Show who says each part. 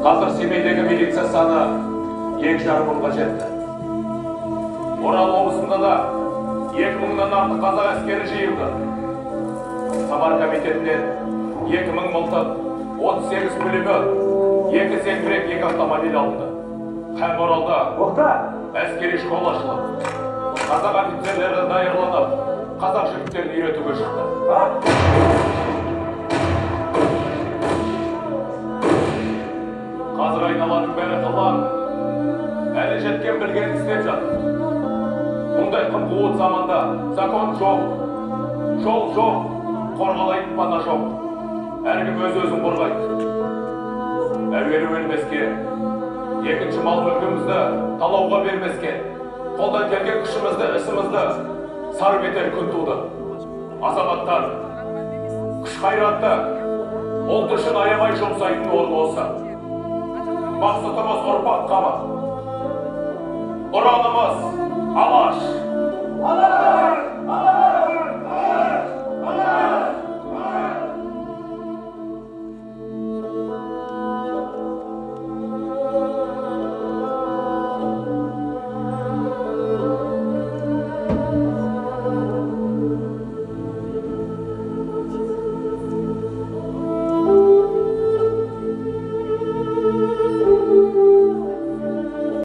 Speaker 1: Қазір Семейдегі милиция саны 2,5 мыңға жетті. Орал облысында да 2000-нан артық қазақ әскері жиылды. Самар комитетінен 2000 мылтық, 38 пулемет, 2 зеңбірек, 2 автомобиль алынды. Һәм Оралда әскери школа ашылып, қазақ офицерлері даярланып, қазақ жігіттерін үйретуге шықты. Қазір айналаның бәрі қылған, әлі жеткен білген істеп жатыр. Мұндай қым-қуыт заманда закон жоқ, жол жоқ, қорғалайтын пана жоқ. Әркім өз-өзін қорғайды. Әуелі өлмеске, екінші мал мүлкімізді талауға бермеске, қолдан келген күшімізді, ісімізді сары бетер күн туды. Азаматтар, күш қайратты, ұлт үшін аямай жұмсайтын орын осы. Мақсатымыз ұрпақ қамы. Ұранымыз Алаш!